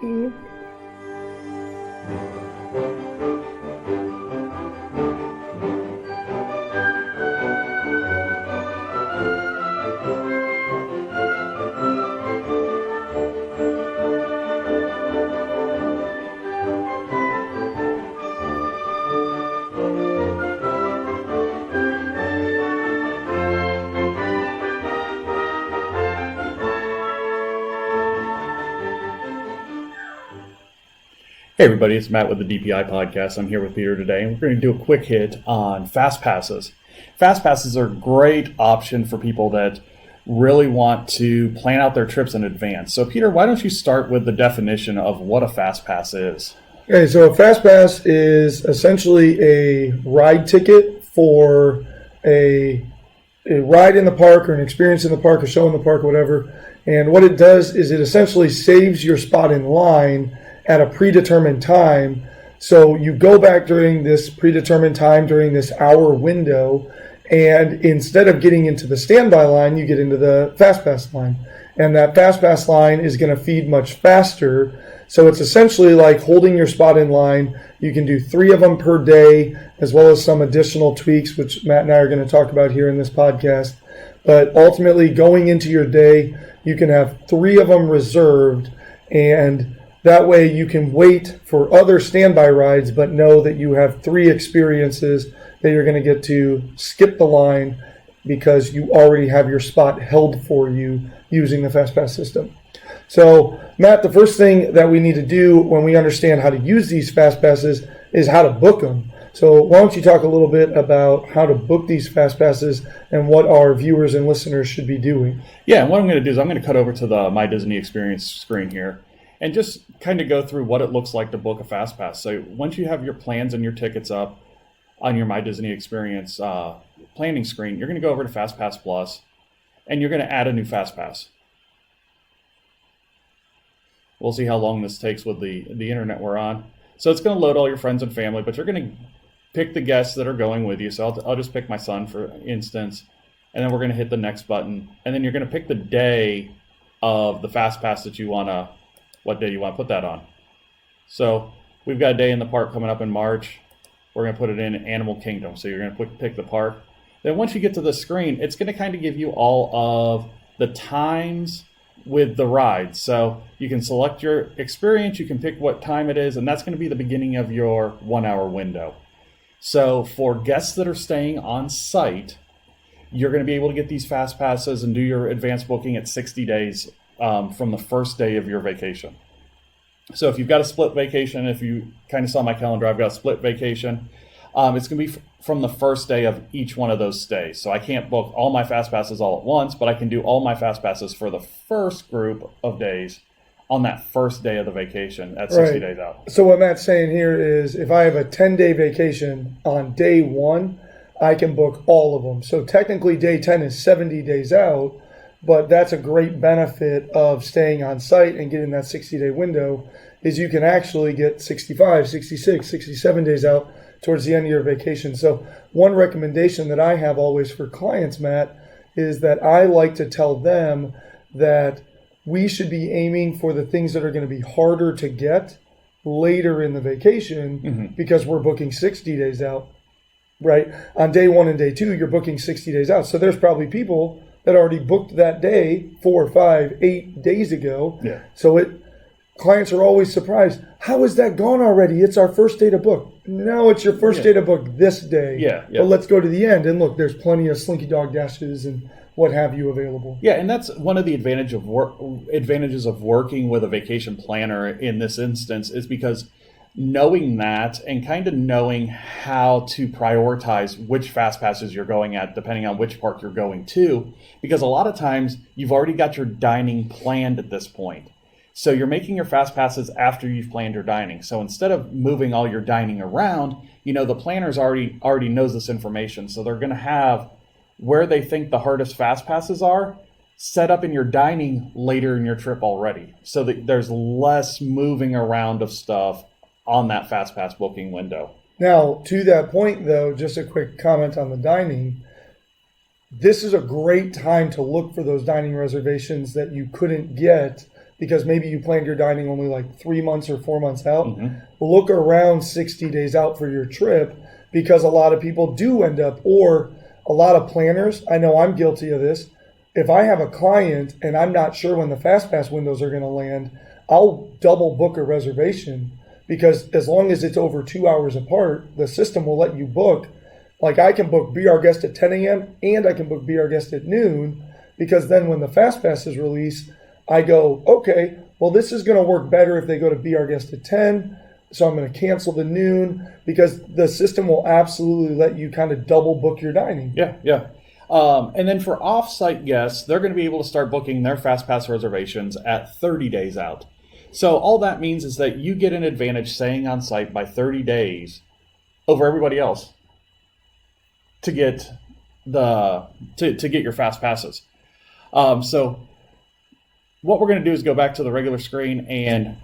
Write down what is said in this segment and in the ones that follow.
booking. Hey everybody, it's Matt with the DPI podcast. I'm here with Peter today, and we're going to do a quick hit on fast passes. Fast passes are a great option for people that really want to plan out their trips in advance. So Peter, why don't you start with the definition of what a fast pass is? Okay, so a fast pass is essentially a ride ticket for a ride in the park or an experience in the park, a show in the park, whatever. And what it does is it essentially saves your spot in line at a predetermined time. So you go back during this predetermined time, during this hour window, and instead of getting into the standby line, you get into the fast pass line. And that fast pass line is going to feed much faster. So it's essentially like holding your spot in line. You can do 3 of them per day, as well as some additional tweaks, which Matt and I are going to talk about here in this podcast. But ultimately, going into your day, you can have 3 of them reserved, and that way you can wait for other standby rides, but know that you have 3 experiences that you're going to get to skip the line because you already have your spot held for you using the FastPass system. So, Matt, the first thing that we need to do when we understand how to use these FastPasses is how to book them. So why don't you talk a little bit about how to book these FastPasses and what our viewers and listeners should be doing? Yeah, and what I'm going to do is I'm going to cut over to the My Disney Experience screen here and just kind of go through what it looks like to book a fast pass. So once you have your plans and your tickets up on your My Disney Experience planning screen, you're going to go over to FastPass Plus, and you're going to add a new fast pass. We'll see how long this takes with the internet we're on. So it's going to load all your friends and family, but you're going to pick the guests that are going with you. So I'll just pick my son, for instance, and then we're going to hit the next button, and then you're going to pick the day of the fast pass that you want to, what day you want to put that on. So we've got a day in the park coming up in March. We're going to put it in Animal Kingdom. So you're going to pick the park. Then once you get to the screen, it's going to kind of give you all of the times with the rides. So you can select your experience, you can pick what time it is, and that's going to be the beginning of your 1 hour window. So for guests that are staying on site, you're going to be able to get these fast passes and do your advanced booking at 60 days from the first day of your vacation. So if you've got a split vacation, if you kind of saw my calendar, I've got a split vacation. It's going to be from the first day of each one of those stays. So I can't book all my fast passes all at once, but I can do all my fast passes for the first group of days on that first day of the vacation at 60 days out. So what Matt's saying here is if I have a 10-day vacation on day 1, I can book all of them. So technically day 10 is 70 days out, but that's a great benefit of staying on site and getting that 60-day window is you can actually get 65, 66, 67 days out towards the end of your vacation. So one recommendation that I have always for clients, Matt, is that I like to tell them that we should be aiming for the things that are going to be harder to get later in the vacation because we're booking 60 days out, right? On day 1 and day 2, you're booking 60 days out. So there's probably people that already booked that day 4, 5, 8 days ago. Yeah. So clients are always surprised. How is that gone already? It's our first day to book. No, it's your first day to book this day. Yeah. But let's go to the end and look, there's plenty of Slinky Dog Dashes and what have you available. Yeah, and that's one of the advantages of working with a vacation planner in this instance is because knowing that and kind of knowing how to prioritize which fast passes you're going at depending on which park you're going to, because a lot of times you've already got your dining planned at this point. So you're making your fast passes after you've planned your dining. So instead of moving all your dining around, the planners already knows this information. So they're going to have where they think the hardest fast passes are set up in your dining later in your trip already. So that there's less moving around of stuff on that fast pass booking window. Now, to that point though, just a quick comment on the dining. This is a great time to look for those dining reservations that you couldn't get because maybe you planned your dining only like 3 months or 4 months out. Mm-hmm. Look around 60 days out for your trip, because a lot of people do end up, or a lot of planners, I know I'm guilty of this. If I have a client and I'm not sure when the FastPass windows are going to land, I'll double book a reservation, because as long as it's over 2 hours apart, the system will let you book. Like I can book Be Our Guest at 10 a.m. and I can book Be Our Guest at noon, because then when the FastPass is released, I go, okay, well, this is going to work better if they go to Be Our Guest at 10. So I'm going to cancel the noon, because the system will absolutely let you kind of double book your dining. Yeah, yeah. And then for off-site guests, they're going to be able to start booking their FastPass reservations at 30 days out. So all that means is that you get an advantage staying on site by 30 days over everybody else to get to get your FastPasses. So what we're going to do is go back to the regular screen, and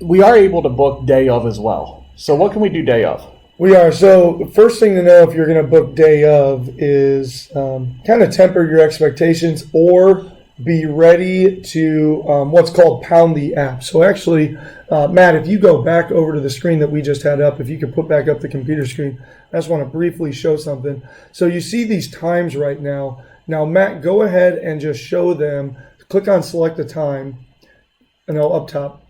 we are able to book day of as well. So what can we do day of? We are. So the first thing to know if you're going to book day of is kind of temper your expectations, or be ready to what's called pound the app. So actually, Matt, if you go back over to the screen that we just had up, if you could put back up the computer screen, I just want to briefly show something. So you see these times right now. Now, Matt, go ahead and just show them. Click on select a time, and no, up top.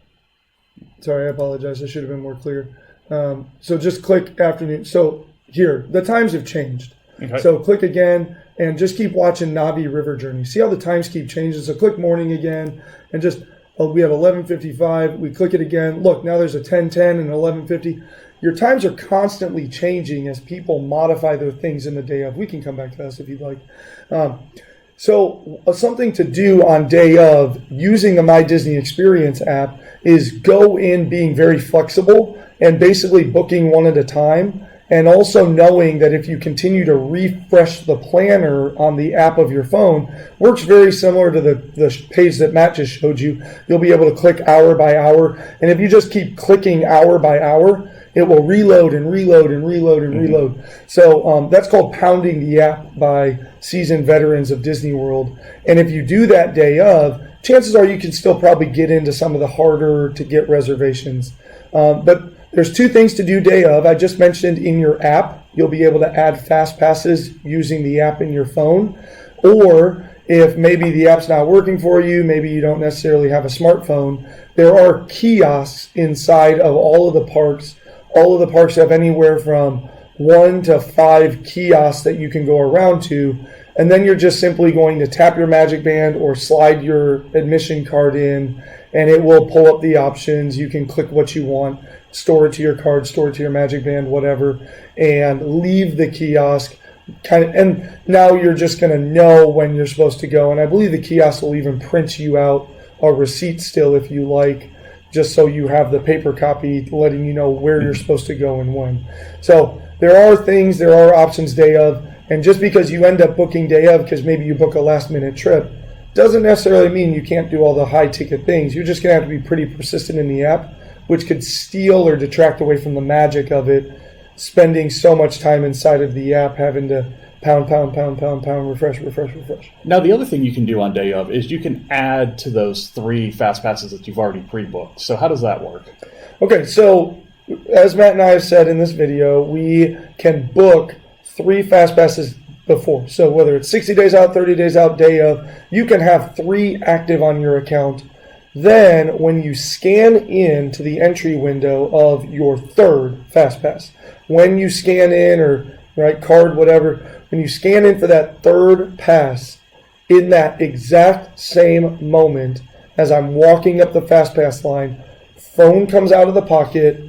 Sorry, I apologize. I should have been more clear. So just click afternoon. So here, the times have changed. Okay. So click again and just keep watching Navi River Journey. See how the times keep changing? So click morning again, and just, we have 11:55. We click it again. Look, now there's a 10:10 and 11:50. Your times are constantly changing as people modify their things in the day of. We can come back to this if you'd like. So something to do on day of using the My Disney Experience app is go in being very flexible and basically booking one at a time, and also knowing that if you continue to refresh the planner on the app of your phone, works very similar to the page that Matt just showed you. You'll be able to click hour by hour, and if you just keep clicking hour by hour, it will reload and reload and reload and reload. So that's called pounding the app by seasoned veterans of Disney World. And if you do that day of, chances are you can still probably get into some of the harder to get reservations. But there's two things to do day of. I just mentioned in your app, you'll be able to add fast passes using the app in your phone. Or if maybe the app's not working for you, maybe you don't necessarily have a smartphone, there are kiosks inside of all of the parks. All of the parks have anywhere from 1 to 5 kiosks that you can go around to. And then you're just simply going to tap your Magic Band or slide your admission card in, and it will pull up the options. You can click what you want, store it to your card, store it to your Magic Band, whatever, and leave the kiosk. And now you're just going to know when you're supposed to go. And I believe the kiosk will even print you out a receipt still if you like, just so you have the paper copy letting you know where you're supposed to go and when. So there are options day of, and just because you end up booking day of because maybe you book a last minute trip, doesn't necessarily mean you can't do all the high ticket things. You're just going to have to be pretty persistent in the app, which could steal or detract away from the magic of it, spending so much time inside of the app having to pound, refresh. Now, the other thing you can do on day of is you can add to those 3 fast passes that you've already pre-booked. So how does that work? Okay, so as Matt and I have said in this video, we can book 3 fast passes before. So whether it's 60 days out, 30 days out, day of, you can have 3 active on your account. Then when you scan in to the entry window of your 3rd fast pass, when you scan in, or right card, whatever, when you scan in for that 3rd pass, in that exact same moment as I'm walking up the fast pass line, phone comes out of the pocket,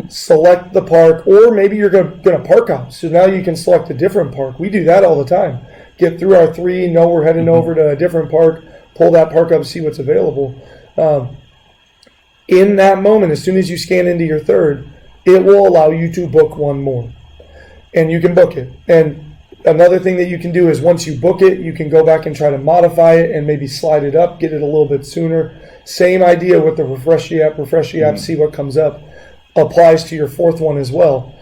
select the park, or maybe you're going to park hop. So now you can select a different park. We do that all the time. Get through our 3, know we're heading over to a different park, pull that park up, see what's available. In that moment, as soon as you scan into your 3rd, it will allow you to book 1 more. And you can book it. And another thing that you can do is once you book it, you can go back and try to modify it and maybe slide it up, get it a little bit sooner. Same idea with the refresh the app, see what comes up. Applies to your 4th one as well.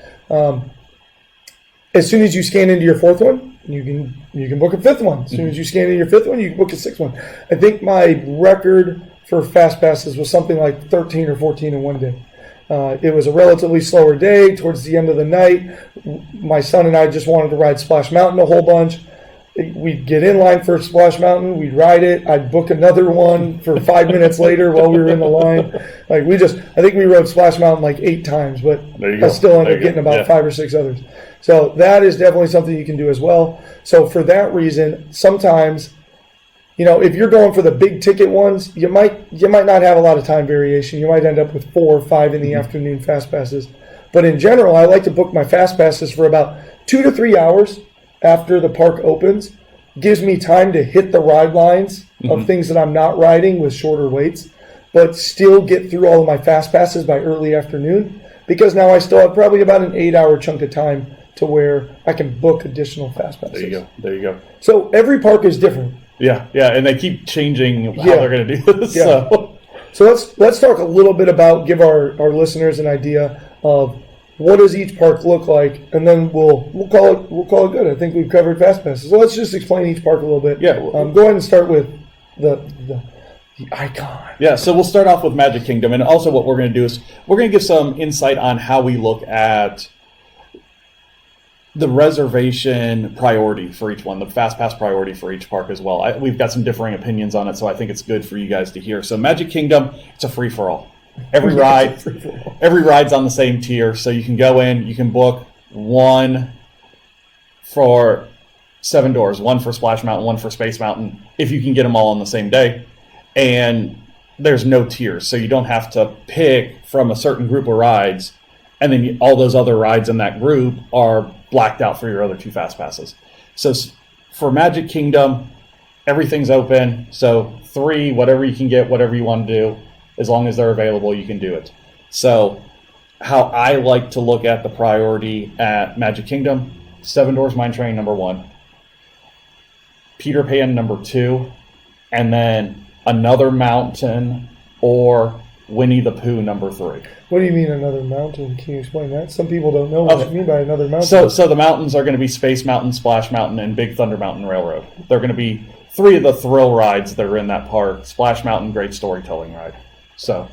As soon as you scan into your 4th one, you can book a fifth one. As soon as you scan in your fifth one, you can book a sixth one. I think my record for fast passes was something like 13 or 14 in one day. It was a relatively slower day. Towards the end of the night, my son and I just wanted to ride Splash Mountain a whole bunch. We'd get in line for Splash Mountain, we'd ride it, I'd book another one for 5 minutes later while we were in the line. I think we rode Splash Mountain like 8 times, but I still ended up getting about 5 or 6 others. So that is definitely something you can do as well. So for that reason, sometimes, if you're going for the big ticket ones, you might not have a lot of time variation. You might end up with 4 or 5 in the afternoon fast passes. But in general, I like to book my fast passes for about 2 to 3 hours after the park opens. Gives me time to hit the ride lines of things that I'm not riding with shorter waits, but still get through all of my fast passes by early afternoon, because now I still have probably about an 8-hour chunk of time to where I can book additional fast passes. There you go. So every park is different. Yeah, and they keep changing how they're going to do this. Yeah. So let's talk a little bit about, give our listeners an idea of what does each park look like, and then we'll call it good. I think we've covered fast passes. So let's just explain each park a little bit. Yeah. Go ahead and start with the icon. Yeah, so we'll start off with Magic Kingdom, and also what we're going to do is we're going to give some insight on how we look at the reservation priority for each one, the fast pass priority for each park as well. We've got some differing opinions on it, so I think it's good for you guys to hear. So Magic Kingdom, it's a free for all. Every ride's on the same tier, so you can go in, you can book one for 7 doors, one for Splash Mountain, one for Space Mountain, if you can get them all on the same day. And there's no tiers, so you don't have to pick from a certain group of rides, and then all those other rides in that group are blacked out for your other 2 fast passes. So for Magic Kingdom, everything's open, so 3, whatever you can get, whatever you want to do. As long as they're available, you can do it. So how I like to look at the priority at Magic Kingdom, 7 Doors Mine Train, number 1. Peter Pan, number 2. And then Another Mountain or Winnie the Pooh, number 3. What do you mean another mountain? Can you explain that? Some people don't know what you mean by another mountain. So the mountains are going to be Space Mountain, Splash Mountain, and Big Thunder Mountain Railroad. They're going to be 3 of the thrill rides that are in that park. Splash Mountain, great storytelling ride. So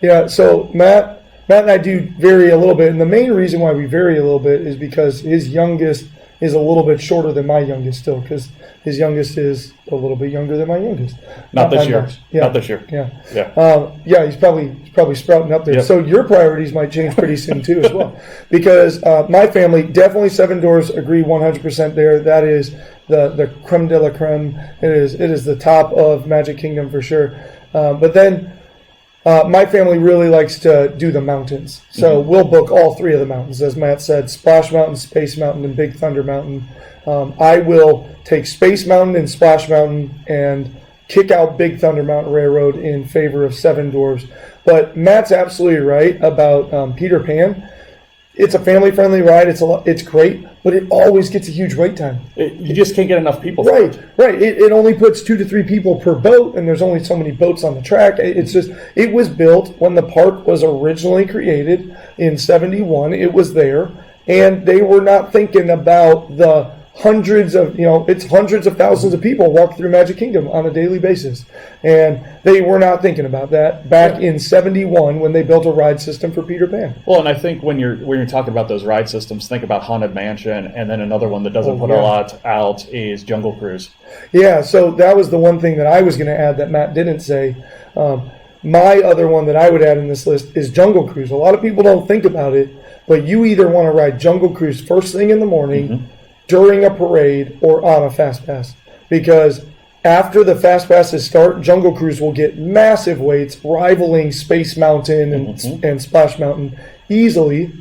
Matt and I do vary a little bit, and the main reason why we vary a little bit is because his youngest is a little bit shorter than my youngest still, because his youngest is a little bit younger than my youngest. Not this year. Yeah. Not this year. Yeah. He's probably sprouting up there. Yep. So your priorities might change pretty soon too as well, because my family definitely 7 Doors agree 100% there. That is the creme de la creme. It is the top of Magic Kingdom for sure. But then. My family really likes to do the mountains. So we'll book all 3 of the mountains. As Matt said, Splash Mountain, Space Mountain, and Big Thunder Mountain. I will take Space Mountain and Splash Mountain and kick out Big Thunder Mountain Railroad in favor of 7 Doors. But Matt's absolutely right about Peter Pan. It's a family-friendly ride. It's great, but it always gets a huge wait time. You just can't get enough people. Right. It only puts 2 to 3 people per boat, and there's only so many boats on the track. It was built when the park was originally created in '71. It was there, and they were not thinking about the hundreds of thousands of people walk through Magic Kingdom on a daily basis, and they were not thinking about that back in '71 when they built a ride system for Peter Pan. Well, and I think when you're talking about those ride systems, think about Haunted Mansion, and then another one that doesn't put a lot out is Jungle Cruise. Yeah, so that was the one thing that I was going to add that Matt didn't say. My other one that I would add in this list is Jungle Cruise. A lot of people don't think about it, but you either want to ride Jungle Cruise first thing in the morning, during a parade, or on a fast pass, because after the fast passes start, Jungle Cruise will get massive waits, rivaling Space Mountain and Splash Mountain easily,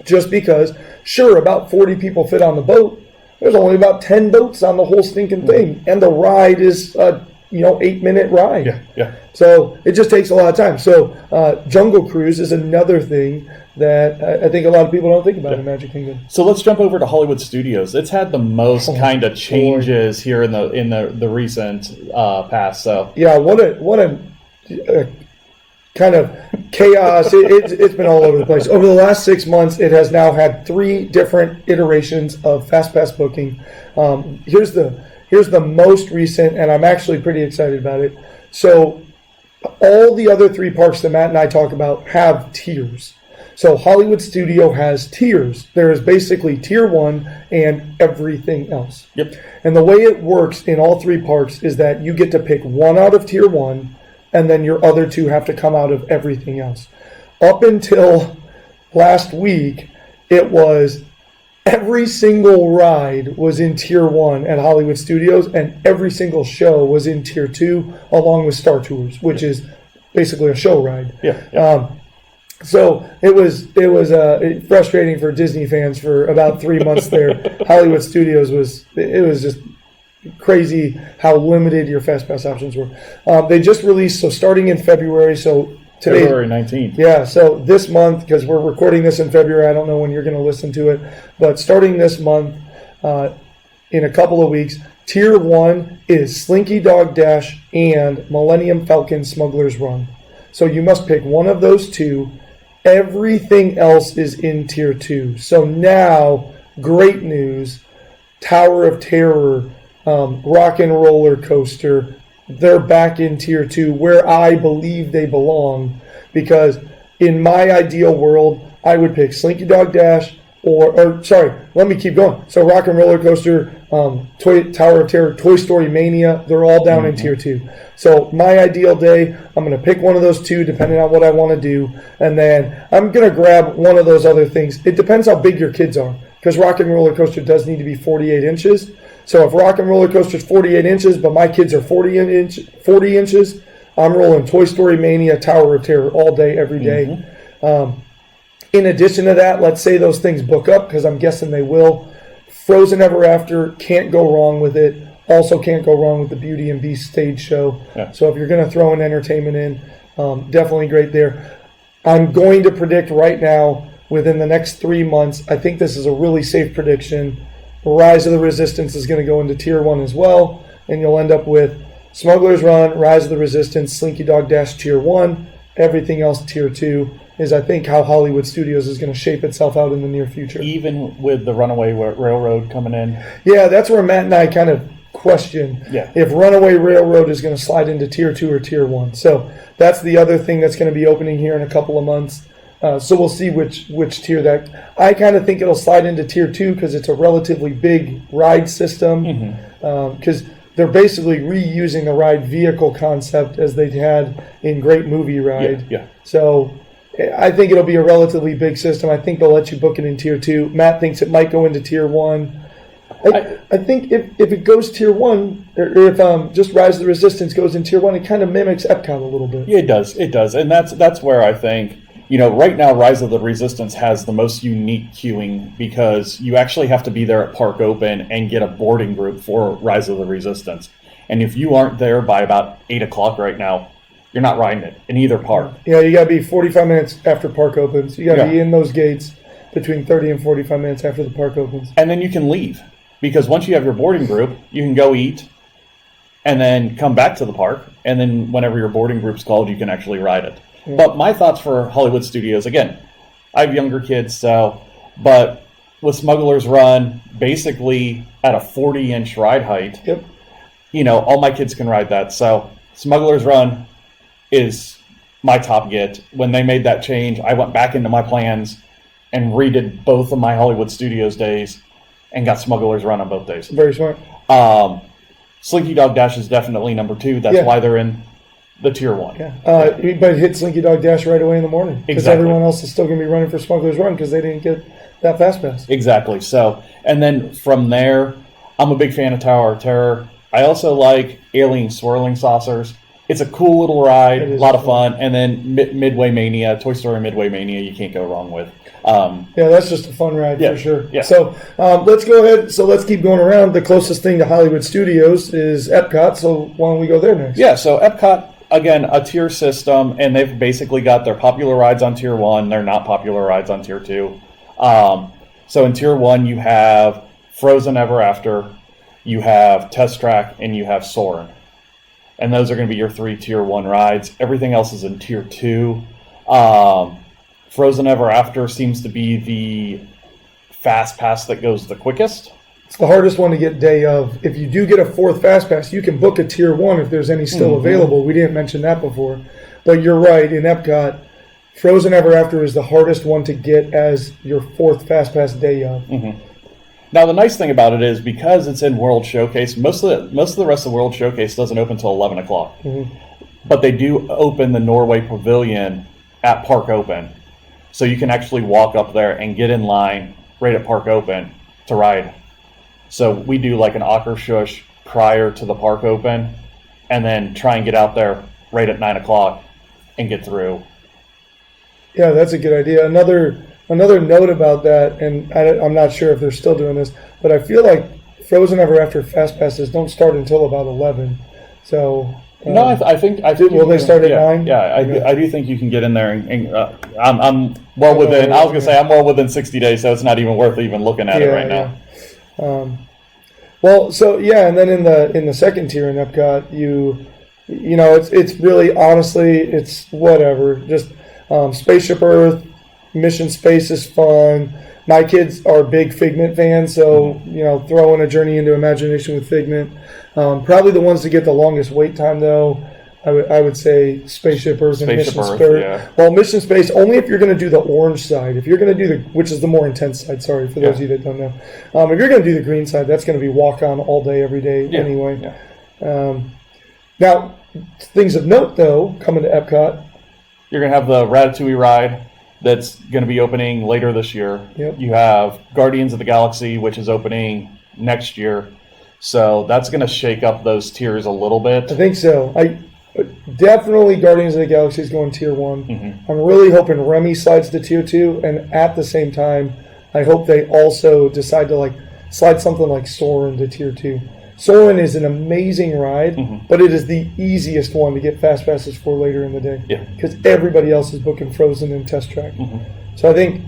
just because, sure, about 40 people fit on the boat. There's only about 10 boats on the whole stinking thing, and the ride is a 8-minute ride. Yeah. So it just takes a lot of time. So Jungle Cruise is another thing that I think a lot of people don't think about in Magic Kingdom. So let's jump over to Hollywood Studios. It's had the most kind of changes here in the recent past. So yeah, what a kind of chaos. It's been all over the place. Over the last 6 months, it has now had 3 different iterations of FastPass booking. Here's the most recent, and I'm actually pretty excited about it. So all the other 3 parks that Matt and I talk about have tiers. So Hollywood Studio has tiers. There is basically tier 1 and everything else. Yep. And the way it works in all 3 parks is that you get to pick 1 out of tier 1, and then your other 2 have to come out of everything else. Up until last week, it was every single ride was in tier 1 at Hollywood Studios, and every single show was in tier 2, along with Star Tours, which is basically a show ride. Yeah. So it was frustrating for Disney fans for about 3 months there. Hollywood Studios was just crazy how limited your FastPass options were. They just released, so starting in February, so today, February 19th. Yeah, so this month, because we're recording this in February, I don't know when you're going to listen to it, but starting this month, in a couple of weeks, Tier 1 is Slinky Dog Dash and Millennium Falcon Smuggler's Run. So you must pick one of those 2. Everything else is in Tier 2. So now, great news, Tower of Terror, Rock and Roller Coaster, they're back in Tier 2 where I believe they belong, because in my ideal world, I would pick Slinky Dog Dash let me keep going. So Rock and Roller Coaster, Tower of Terror, Toy Story Mania, they're all down in Tier 2. So my ideal day, I'm going to pick one of those 2 depending on what I want to do, and then I'm going to grab one of those other things. It depends how big your kids are, because Rock and Roller Coaster does need to be 48 inches. So if Rock and Roller Coaster is 48 inches, but my kids are 40 inches, I'm rolling Toy Story Mania, Tower of Terror all day, every day. In addition to that, let's say those things book up, because I'm guessing they will. Frozen Ever After, can't go wrong with it. Also can't go wrong with the Beauty and Beast stage show. Yeah. So if you're going to throw an entertainment in, definitely great there. I'm going to predict right now, within the next 3 months, I think this is a really safe prediction, Rise of the Resistance is going to go into Tier 1 as well, and you'll end up with Smuggler's Run, Rise of the Resistance, Slinky Dog Dash Tier 1, everything else Tier 2. Is I think how Hollywood Studios is going to shape itself out in the near future. Even with the Runaway Railroad coming in? Yeah, that's where Matt and I kind of question if Runaway Railroad is going to slide into Tier 2 or Tier 1. So that's the other thing that's going to be opening here in a couple of months. So we'll see which tier that. I kind of think it'll slide into Tier 2 because it's a relatively big ride system. Because they're basically reusing the ride vehicle concept as they had in Great Movie Ride. Yeah. So I think it'll be a relatively big system. I think they'll let you book it in Tier 2. Matt thinks it might go into Tier 1. I think if it goes Tier 1, or if just Rise of the Resistance goes in Tier 1, it kind of mimics Epcot a little bit. Yeah, it does. And that's where I think, right now Rise of the Resistance has the most unique queuing, because you actually have to be there at Park Open and get a boarding group for Rise of the Resistance. And if you aren't there by about 8 o'clock right now, you're not riding it in either park. Yeah, you got to be 45 minutes after park opens. You got to be in those gates between 30 and 45 minutes after the park opens. And then you can leave, because once you have your boarding group, you can go eat and then come back to the park. And then whenever your boarding group's called, you can actually ride it. Yeah. But my thoughts for Hollywood Studios, again, I have younger kids, but with Smuggler's Run, basically at a 40-inch ride height, all my kids can ride that. So Smuggler's Run is my top get. When they made that change, I went back into my plans and redid both of my Hollywood Studios days and got Smuggler's Run on both days. Very smart. Slinky Dog Dash is definitely number 2. That's why they're in the Tier 1. Yeah. But hit Slinky Dog Dash right away in the morning, because everyone else is still going to be running for Smuggler's Run because they didn't get that Fast Pass. Exactly. So, and then from there, I'm a big fan of Tower of Terror. I also like Alien Swirling Saucers. It's a cool little ride, a lot of fun. And then Midway Mania, Toy Story Midway Mania, you can't go wrong with. That's just a fun ride for sure. Yeah. So let's go ahead. So let's keep going around. The closest thing to Hollywood Studios is Epcot. So why don't we go there next? Yeah, so Epcot, again, a tier system, and they've basically got their popular rides on Tier 1, their not popular rides on Tier 2. So in Tier 1, you have Frozen Ever After, you have Test Track, and you have Soarin'. and those are going to be your 3 Tier 1 rides. Everything else is in Tier 2. Frozen Ever After seems to be the fast pass that goes the quickest. It's the hardest one to get day of. If you do get a 4th fast pass, you can book a Tier 1 if there's any still available. We didn't mention that before. But you're right, in Epcot, Frozen Ever After is the hardest one to get as your 4th fast pass day of. Now, the nice thing about it is because it's in World Showcase, most of the rest of the World Showcase doesn't open until 11 o'clock. But they do open the Norway Pavilion at Park Open. So you can actually walk up there and get in line right at Park Open to ride. So we do like an Akershush prior to the Park Open, and then try and get out there right at 9 o'clock and get through. Yeah, that's a good idea. Another note about that, and I'm not sure if they're still doing this, but I feel like Frozen Ever After fast passes don't start until about 11. So no, I think will they start at 9? Yeah, I do think you can get in there, and I'm well within. I was gonna say I'm well within 60 days, so it's not even worth even looking at it right now. Well, so yeah, and then in the second tier in Epcot, you know, it's really honestly it's whatever. Just Spaceship Earth, Mission Space is fun. My kids are big Figment fans, so you know, throw in a Journey into Imagination with Figment. Probably the ones to get the longest wait time though. I would say Spaceship Earth and Mission Space. Yeah. Well, Mission Space only if you're going to do the orange side. If you're going to do which is the more intense side. Sorry for those of you that don't know. If you're going to do the green side, that's going to be walk on all day, every day anyway. Yeah. Now, things of note though, coming to Epcot, you're going to have the Ratatouille ride that's going to be opening later this year. Yep. You have Guardians of the Galaxy, which is opening next year. So that's going to shake up those tiers a little bit. I think so. Definitely Guardians of the Galaxy is going Tier 1. I'm really hoping Remy slides to Tier 2, and at the same time, I hope they also decide to slide something like Soarin' to Tier 2. Soarin' is an amazing ride, but it is the easiest one to get fast passes for later in the day. Because everybody else is booking Frozen and Test Track. So I think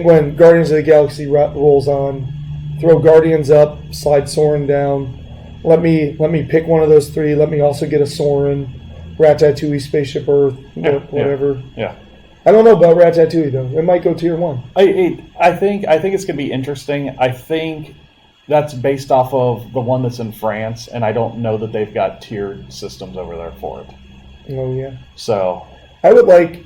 when Guardians of the Galaxy rolls on, throw Guardians up, slide Soarin' down. Let me pick one of those 3. Let me also get a Soarin', Ratatouille, Spaceship Earth, whatever. Yeah. I don't know about Ratatouille though. It might go Tier 1. I think it's going to be interesting. I think that's based off of the one that's in France, and I don't know that they've got tiered systems over there for it. Oh yeah. So I would like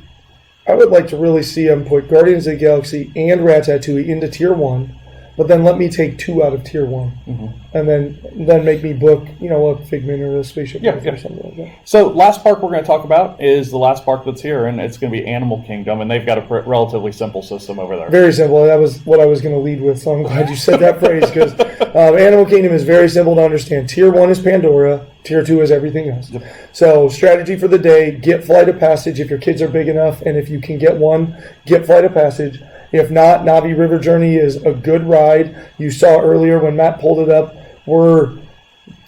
to really see them put Guardians of the Galaxy and Ratatouille into Tier 1. But then let me take 2 out of Tier 1, and then make me book, a Figment or a Spaceship or something like that. So last park we're going to talk about is the last park that's here, and it's going to be Animal Kingdom, and they've got a relatively simple system over there. Very simple. That was what I was going to lead with, so I'm glad you said that phrase, because Animal Kingdom is very simple to understand. Tier 1 is Pandora. Tier 2 is everything else. So strategy for the day, get Flight of Passage if your kids are big enough, and if you can get one, get Flight of Passage. If not, Navi River Journey is a good ride. You saw earlier when Matt pulled it up, we're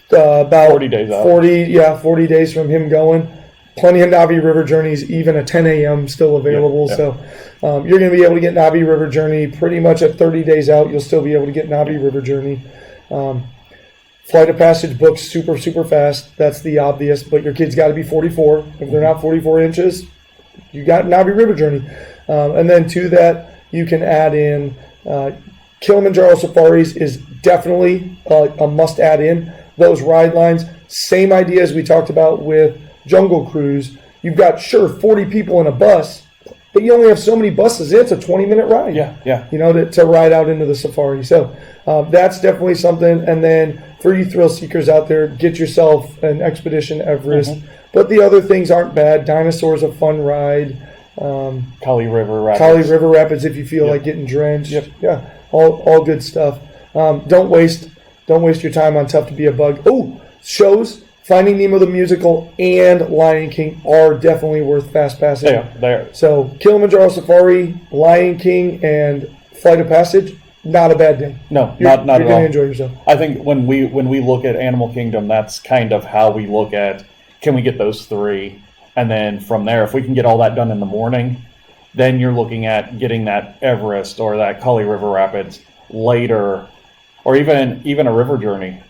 about 40 days out. 40 days from him going. Plenty of Navi River Journeys, even at 10 a.m. still available. So you're going to be able to get Navi River Journey pretty much at 30 days out. You'll still be able to get Navi River Journey. Flight of Passage books super, super fast. That's the obvious, but your kid's got to be 44. If they're not 44 inches, you got Navi River Journey. And then to that, you can add in Kilimanjaro Safaris is definitely a must add in. Those ride lines, same idea as we talked about with Jungle Cruise. You've got, 40 people in a bus, but you only have so many buses. It's a 20-minute ride. To ride out into the safari. So that's definitely something. And then for you thrill seekers out there, get yourself an Expedition Everest. But the other things aren't bad. Dinosaur's a fun ride. Kali River Rapids if you feel like getting drenched. Yeah, all good stuff. Don't waste your time on Tough to Be a Bug. Shows Finding Nemo the Musical and Lion King are definitely worth fast passing. There. So Kilimanjaro Safari, Lion King, and Flight of Passage, not a bad day. No, not at all. You're going to enjoy yourself. I think when we look at Animal Kingdom, that's kind of how we look at, can we get those 3? And then from there, if we can get all that done in the morning, then you're looking at getting that Everest or that Kali River Rapids later or even a river journey.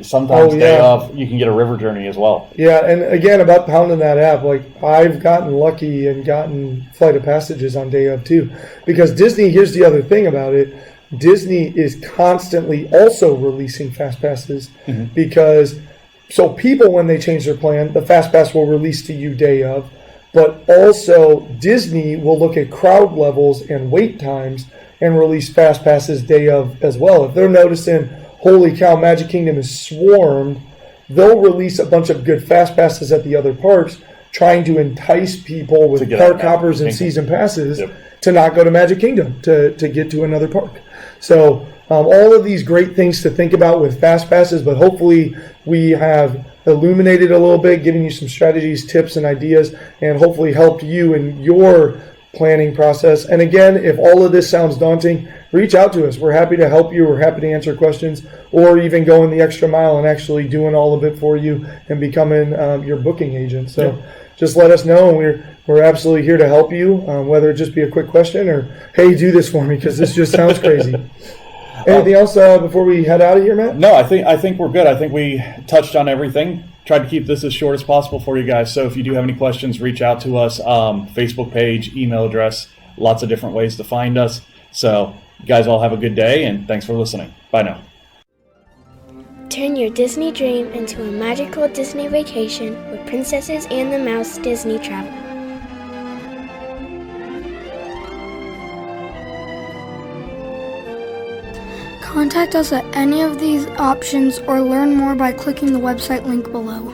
Sometimes day off you can get a river journey as well. Yeah, and again about pounding that app, like I've gotten lucky and gotten Flight of Passages on day of too, because Disney. Here's the other thing about it: Disney is constantly also releasing fast passes because so people when they change their plan, the fast pass will release to you day of, but also Disney will look at crowd levels and wait times and release fast passes day of as well. If they're noticing, holy cow, Magic Kingdom is swarmed, they'll release a bunch of good fast passes at the other parks, trying to entice people with park hoppers and season passes to not go to Magic Kingdom, to get to another park. So all of these great things to think about with fast passes, but hopefully we have illuminated a little bit, giving you some strategies, tips, and ideas, and hopefully helped you in your planning process. And again, if all of this sounds daunting, reach out to us. We're happy to help you. We're happy to answer questions, or even going the extra mile and actually doing all of it for you and becoming your booking agent. So just let us know, and we're absolutely here to help you, whether it just be a quick question or, hey, do this for me because this just sounds crazy. Anything else before we head out of here, Matt? No, I think we're good. I think we touched on everything. Tried to keep this as short as possible for you guys. So if you do have any questions, reach out to us. Facebook page, email address, lots of different ways to find us. So you guys all have a good day, and thanks for listening. Bye now. Turn your Disney dream into a magical Disney vacation with Princesses and the Mouse Disney Travel. Contact us at any of these options or learn more by clicking the website link below.